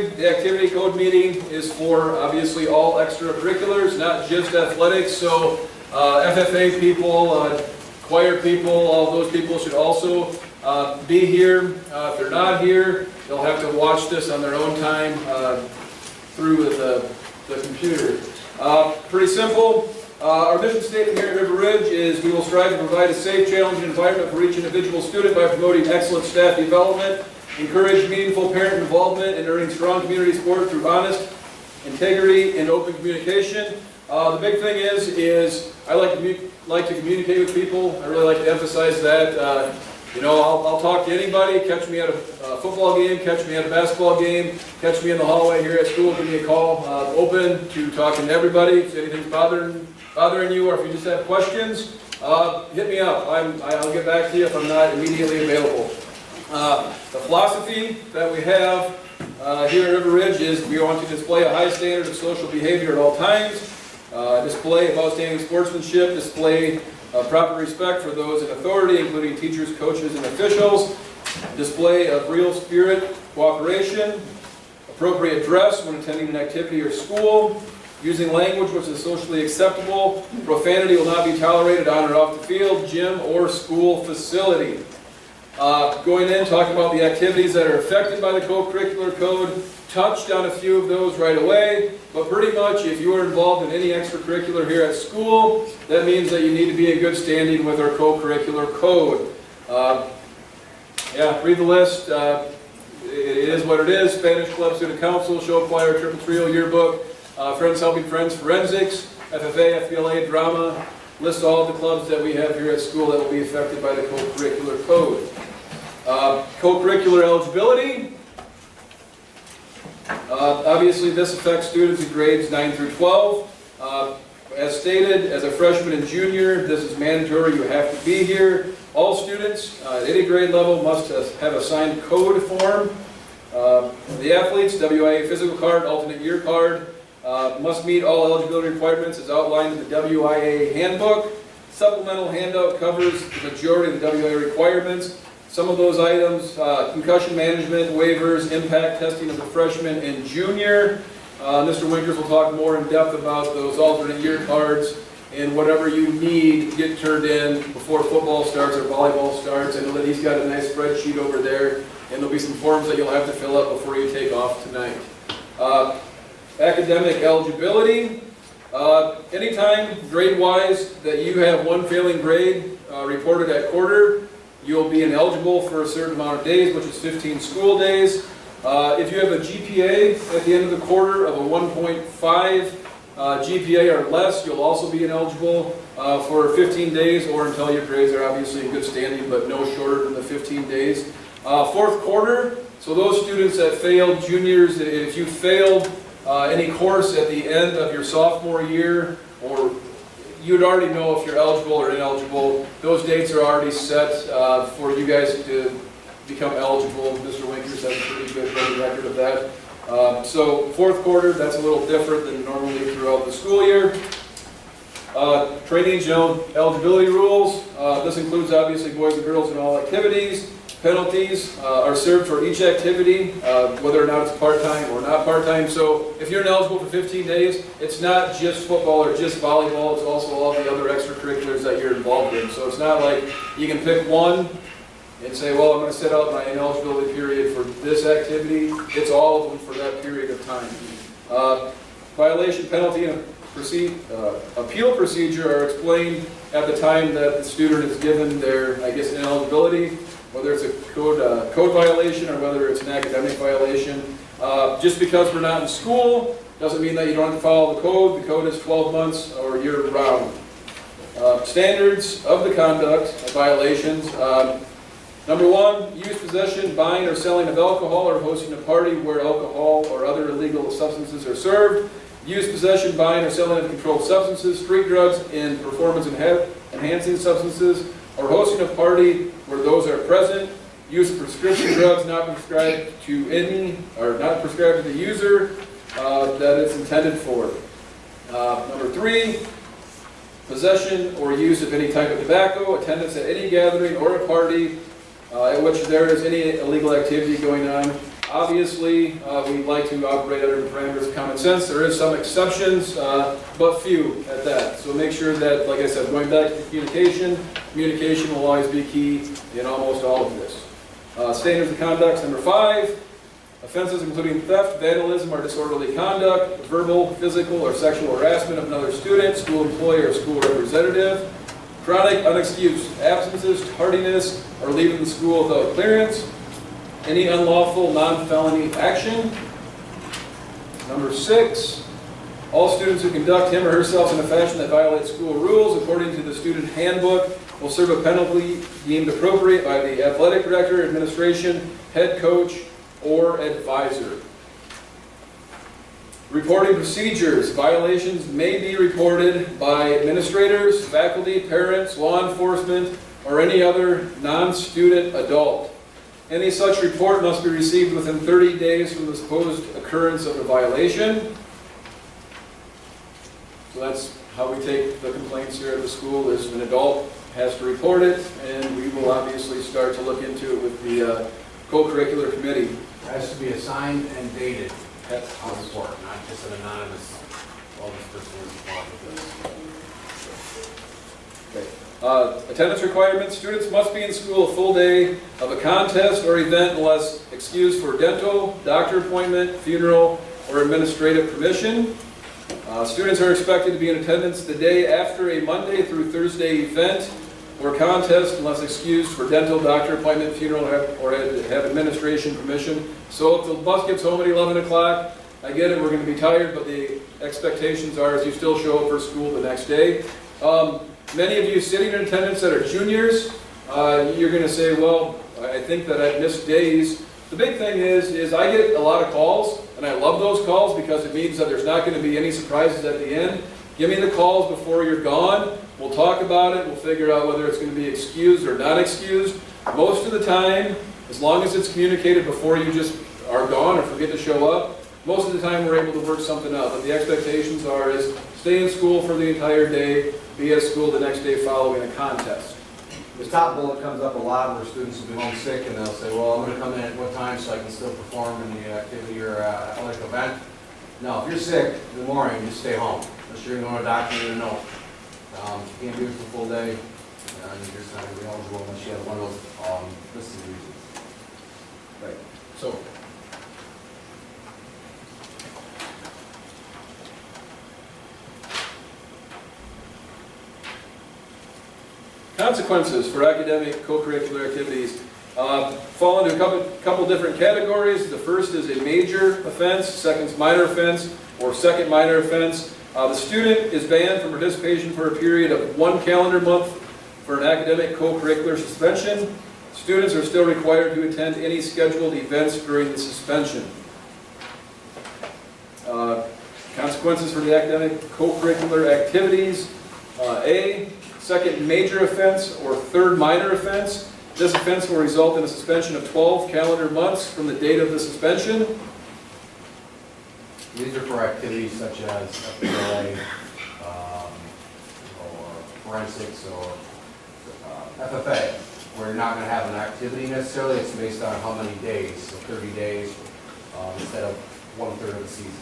The activity code meeting is for obviously all extracurriculars, not just athletics. So FFA people, choir people, all those people should also be here. If they're not here, they'll have to watch this on their own time through the computer. Pretty simple. Our mission statement here at River Ridge is we will strive to provide a safe, challenging environment for each individual student by promoting excellent staff development, encourage meaningful parent involvement, and earning strong community support through honest integrity and open communication. The big thing is I like to communicate with people. I really like to emphasize that. I'll talk to anybody. Catch me at a football game, catch me at a basketball game, catch me in the hallway here at school, give me a call. Open to talking to everybody. If anything's bothering you, or if you just have questions, hit me up. I'll get back to you if I'm not immediately available. The philosophy that we have here at River Ridge is we want to display a high standard of social behavior at all times, display of outstanding sportsmanship, display proper respect for those in authority, including teachers, coaches, and officials, display of real spirit, cooperation, appropriate dress when attending an activity or school, using language which is socially acceptable, profanity will not be tolerated on or off the field, gym, or school facility. Going in, talking about the activities that are affected by the co-curricular code, touched on a few of those right away, but pretty much if you are involved in any extracurricular here at school, that means that you need to be in good standing with our co-curricular code. Read the list. It is what it is. Spanish Club, Student Council, Show Choir, Triple Trio, Yearbook, Friends Helping Friends, Forensics, FFA, FBLA, Drama. List all of the clubs that we have here at school that will be affected by the co-curricular code. Co-curricular eligibility. Obviously this affects students in grades 9 through 12. As stated, as a freshman and junior, this is mandatory, you have to be here. All students at any grade level must have a signed code form. The athletes, WIA physical card, alternate year card, must meet all eligibility requirements as outlined in the WIA handbook. Supplemental handout covers the majority of the WIA requirements. Some of those items, concussion management, waivers, impact testing of the freshman and junior. Mr. Winkers will talk more in depth about those alternate year cards, and whatever you need get turned in before football starts or volleyball starts. I know that he's got a nice spreadsheet over there, and there'll be some forms that you'll have to fill out before you take off tonight. Academic eligibility. Anytime grade-wise that you have one failing grade reported at quarter, you'll be ineligible for a certain amount of days, which is 15 school days. If you have a GPA at the end of the quarter of a 1.5 GPA or less, you'll also be ineligible for 15 days or until your grades are obviously in good standing, but no shorter than the 15 days. Fourth quarter, so those students that failed, juniors, if you failed any course at the end of your sophomore year, or you'd already know if you're eligible or ineligible. Those dates are already set for you guys to become eligible. Mr. Winkers has a pretty good record of that. So fourth quarter, that's a little different than normally throughout the school year. Training and eligibility rules. This includes obviously boys and girls in all activities. Penalties are served for each activity, whether or not it's part-time or not part-time. So if you're ineligible for 15 days, it's not just football or just volleyball, it's also all the other extracurriculars that you're involved in. So it's not like you can pick one and say, well, I'm going to set out my ineligibility period for this activity. It's all of them for that period of time. Violation, penalty, and appeal procedure are explained at the time that the student is given their, ineligibility. Whether it's a code violation or whether it's an academic violation. Just because we're not in school doesn't mean that you don't have to follow the code. The code is 12 months or year-round. Standards of the conduct of violations. Number 1, use, possession, buying, or selling of alcohol or hosting a party where alcohol or other illegal substances are served. Use, possession, buying, or selling of controlled substances, street drugs, and performance-enhancing substances, or hosting a party where those are present. Use of prescription drugs not prescribed to the user that it's intended for. Number 3, possession or use of any type of tobacco, attendance at any gathering or a party at which there is any illegal activity going on, Obviously, we like to operate under the parameters of common sense. There is some exceptions, but few at that. So make sure that, like I said, going back to communication, communication will always be key in almost all of this. Standards of conduct, number 5. Offenses including theft, vandalism, or disorderly conduct, verbal, physical, or sexual harassment of another student, school employee, or school representative, chronic, unexcused absences, tardiness, or leaving the school without clearance, any unlawful non-felony action. Number 6, all students who conduct him or herself in a fashion that violates school rules according to the student handbook will serve a penalty deemed appropriate by the athletic director, administration, head coach, or advisor. Reporting procedures. Violations may be reported by administrators, faculty, parents, law enforcement, or any other non-student adult. Any such report must be received within 30 days from the supposed occurrence of the violation. So that's how we take the complaints here at the school, is an adult has to report it, and we will obviously start to look into it with the co-curricular committee. It has to be assigned and dated on the report, not just an anonymous, well, this person is involved with this. Okay. Attendance requirements. Students must be in school a full day of a contest or event unless excused for dental, doctor appointment, funeral, or administrative permission. Students are expected to be in attendance the day after a Monday through Thursday event or contest unless excused for dental, doctor appointment, funeral, or have administration permission. So if the bus gets home at 11 o'clock, I get it, we're going to be tired, but the expectations are is you still show up for school the next day. Many of you sitting in attendance that are juniors, you're going to say, well, I think that I've missed days. The big thing is I get a lot of calls, and I love those calls because it means that there's not going to be any surprises at the end. Give me the calls before you're gone. We'll talk about it. We'll figure out whether it's going to be excused or not excused. Most of the time, as long as it's communicated before you just are gone or forget to show up, most of the time we're able to work something out. But the expectations are is stay in school for the entire day, be at school the next day following a contest. The top bullet comes up a lot where students will be homesick and they'll say, well, I'm going to come in at what time so I can still perform in the activity or athletic event. No, if you're sick in the morning, just stay home. Unless you're going to a doctor and a note. You can't do it for a full day. You're just not going to be eligible unless you have one of those listed reasons. Right. So, consequences for academic co-curricular activities fall into a couple different categories. The first is a major offense, second is minor offense, or second minor offense. The student is banned from participation for a period of 1 calendar month for an academic co-curricular suspension. Students are still required to attend any scheduled events during the suspension. Consequences for the academic co-curricular activities. A, second major offense or third minor offense. This offense will result in a suspension of 12 calendar months from the date of the suspension. These are for activities such as FPLA, or forensics, or FFA, where you're not going to have an activity necessarily. It's based on how many days, so 30 days instead of 1/3 of the season.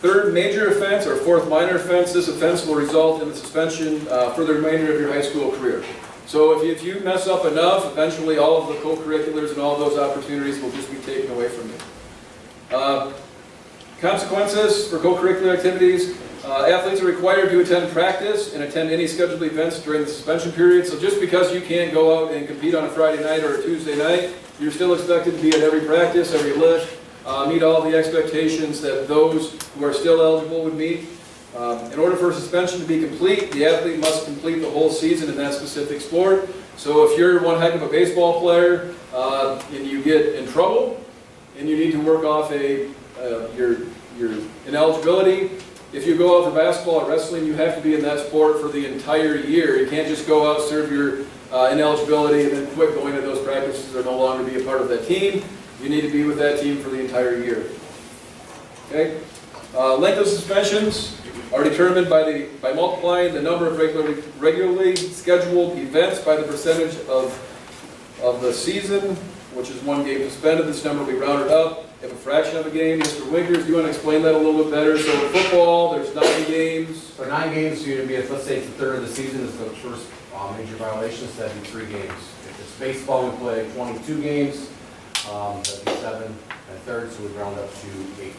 Third major offense or fourth minor offense, this offense will result in the suspension for the remainder of your high school career. So if you mess up enough, eventually all of the co-curriculars and all those opportunities will just be taken away from you. Consequences for co-curricular activities. Athletes are required to attend practice and attend any scheduled events during the suspension period. So just because you can't go out and compete on a Friday night or a Tuesday night, you're still expected to be at every practice, every lift, meet all the expectations that those who are still eligible would meet. In order for a suspension to be complete, the athlete must complete the whole season in that specific sport. So if you're one heck of a baseball player and you get in trouble and you need to work off your ineligibility, if you go out for basketball or wrestling, you have to be in that sport for the entire year. You can't just go out, serve your ineligibility, and then quit going to those practices or no longer be a part of that team. You need to be with that team for the entire year. Okay? Length of suspensions are determined by multiplying the number of regularly scheduled events by the percentage of of the season, which is 1 game suspended. This number will be rounded up. If a fraction of a game, Mr. Winkers, do you want to explain that a little bit better? So in football, there's 9 games. So 9 games, so you're gonna be, let's say it's the third of the season, is the first major violation, so that'd be 3 games. If it's baseball, we play 22 games, that'd be 7 and a third, so we'd round up to 8.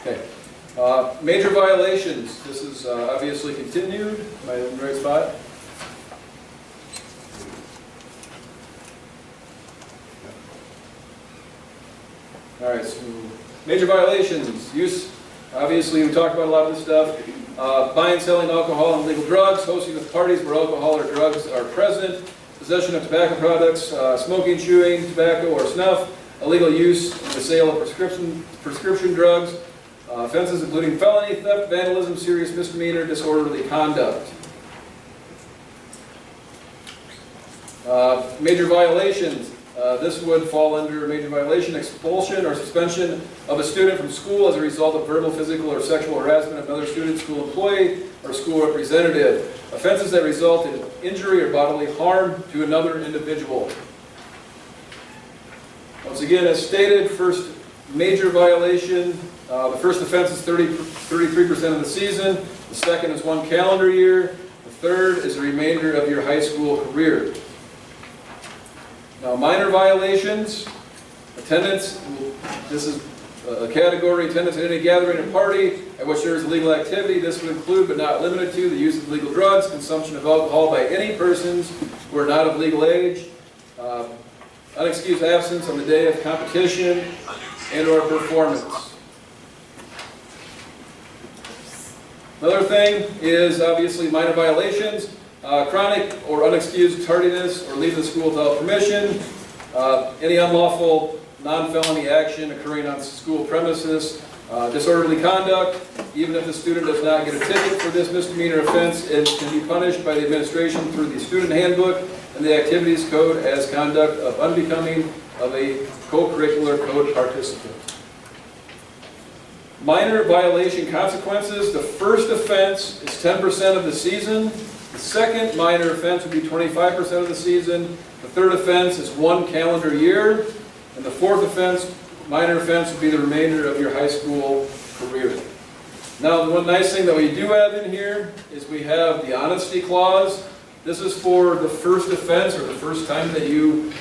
Okay. Major violations. This is obviously continued. Am I in the right spot? All right, so major violations. Use, obviously we talked about a lot of this stuff. Buying and selling alcohol and illegal drugs, hosting of parties where alcohol or drugs are present, possession of tobacco products, smoking, chewing, tobacco or snuff, illegal use and the sale of prescription drugs, offenses including felony, theft, vandalism, serious misdemeanor, disorderly conduct. Major violations. This would fall under a major violation, expulsion or suspension of a student from school as a result of verbal, physical, or sexual harassment of another student, school employee, or school representative. Offenses that result in injury or bodily harm to another individual. Once again, as stated, first major violation, the first offense is 33% of the season, the second is 1 calendar year, the third is the remainder of your high school career. Now, minor violations, attendance, this is a category, attendance at any gathering or party at which there is illegal activity. This would include, but not limited to, the use of illegal drugs, consumption of alcohol by any persons who are not of legal age, unexcused absence on the day of competition and or performance. Another thing is obviously minor violations. Chronic or unexcused tardiness or leaving the school without permission, any unlawful non-felony action occurring on school premises, disorderly conduct, even if the student does not get a ticket for this misdemeanor offense, it can be punished by the administration through the student handbook and the activities code as conduct of unbecoming of a co-curricular code participant. Minor violation consequences. The first offense is 10% of the season. The second minor offense would be 25% of the season. The third offense is 1 calendar year. And the fourth offense, minor offense, would be the remainder of your high school career. Now, the one nice thing that we do have in here is we have the honesty clause. This is for the first offense or the first time that you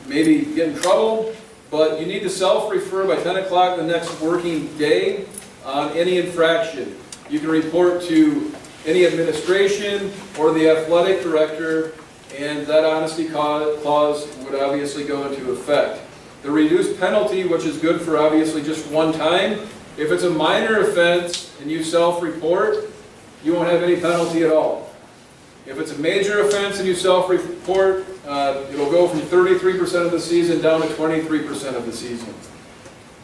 maybe get in trouble, but you need to self-refer by 10 o'clock the next working day on any infraction. You can report to any administration or the athletic director, and that honesty clause would obviously go into effect. The reduced penalty, which is good for obviously just one time, if it's a minor offense and you self-report, you won't have any penalty at all. If it's a major offense and you self-report, it'll go from 33% of the season down to 23% of the season.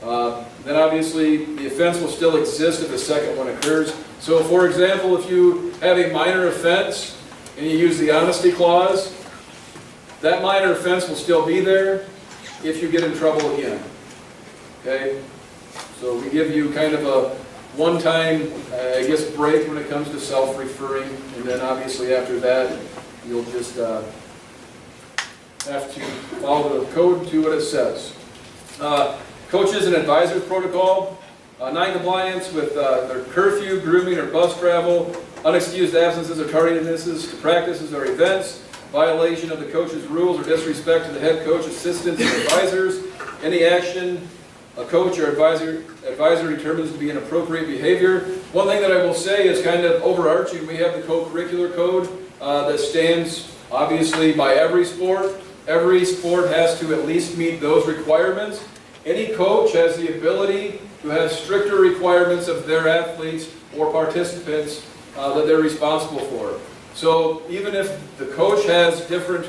Then obviously the offense will still exist if the second one occurs. So for example, if you have a minor offense and you use the honesty clause, that minor offense will still be there if you get in trouble again. Okay? So we give you kind of a one-time, break when it comes to self-referring, and then obviously after that, you'll just have to follow the code to what it says. Coaches and advisors protocol, non-compliance with their curfew, grooming, or bus travel, unexcused absences or tardinesses to practices or events, violation of the coach's rules or disrespect to the head coach, assistants, and advisors, any action a coach or advisor determines to be inappropriate behavior. One thing that I will say is kind of overarching, we have the co-curricular code that stands obviously by every sport. Every sport has to at least meet those requirements. Any coach has the ability to have stricter requirements of their athletes or participants that they're responsible for. So even if the coach has different,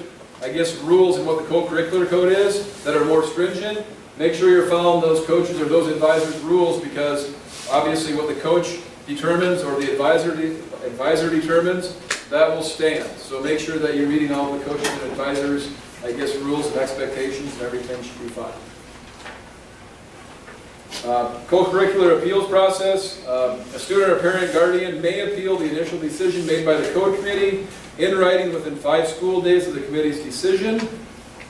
rules in what the co-curricular code is that are more stringent, make sure you're following those coaches or those advisors' rules, because obviously what the coach determines or the advisor determines, that will stand. So make sure that you're reading all the coaches and advisors' rules and expectations, and everything should be fine. Co-curricular appeals process. A student or parent guardian may appeal the initial decision made by the code committee. in writing within 5 school days of the committee's decision.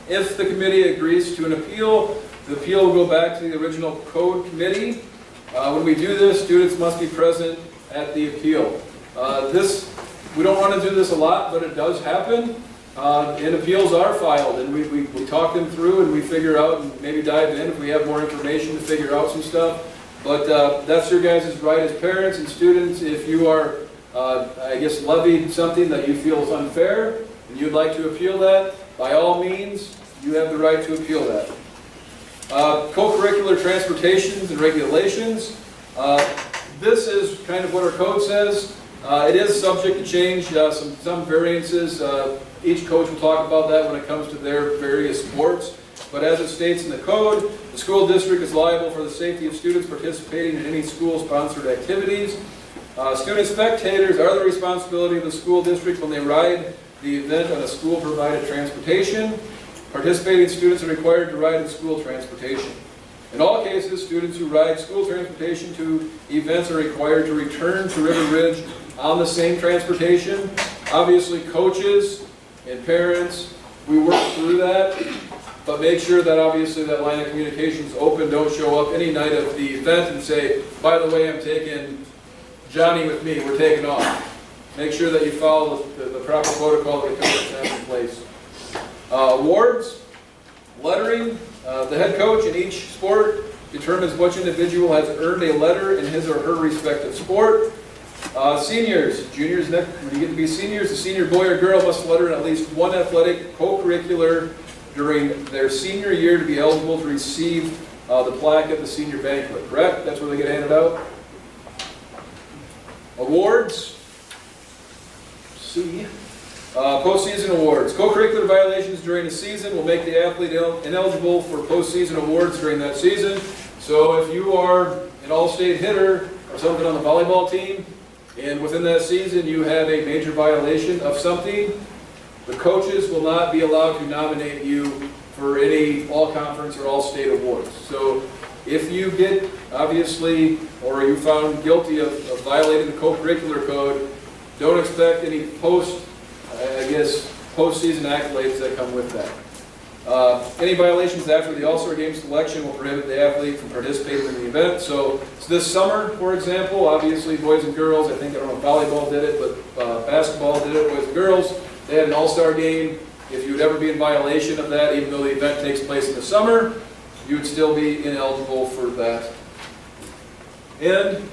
If the committee agrees to an appeal, the appeal will go back to the original code committee. When we do this, students must be present at the appeal. We don't want to do this a lot, but it does happen. And appeals are filed, and we talk them through, and we figure out and maybe dive in if we have more information to figure out some stuff. But that's your guys' right as parents and students. If you are, levied something that you feel is unfair, and you'd like to appeal that, by all means, you have the right to appeal that. Co-curricular transportations and regulations. This is kind of what our code says. It is subject to change, some variances. Each coach will talk about that when it comes to their various sports. But as it states in the code, the school district is liable for the safety of students participating in any school-sponsored activities. Student spectators are the responsibility of the school district when they ride the event on a school-provided transportation. Participating students are required to ride in school transportation. In all cases, students who ride school transportation to events are required to return to River Ridge on the same transportation. Obviously, coaches and parents, we work through that, but make sure that obviously that line of communication is open. Don't show up any night of the event and say, by the way, I'm taking Johnny with me, we're taking off. Make sure that you follow the proper protocol that comes in place. Awards, lettering. The head coach in each sport determines which individual has earned a letter in his or her respective sport. Seniors, juniors, when you get to be seniors, the senior boy or girl must letter in at least one athletic co-curricular during their senior year to be eligible to receive the plaque at the senior banquet, correct? That's where they get handed out. Awards. C. Postseason awards. Co-curricular violations during the season will make the athlete ineligible for postseason awards during that season. So if you are an all-state hitter or something on the volleyball team, and within that season you have a major violation of something, the coaches will not be allowed to nominate you for any all-conference or all-state awards. So if you get, obviously, or you found guilty of violating the co-curricular code, don't expect any postseason accolades that come with that. Any violations after the All-Star Game selection will prohibit the athlete from participating in the event. So this summer, for example, obviously boys and girls, I don't know if volleyball did it, but basketball did it, boys and girls, they had an All-Star Game. If you would ever be in violation of that, even though the event takes place in the summer, you would still be ineligible for that. And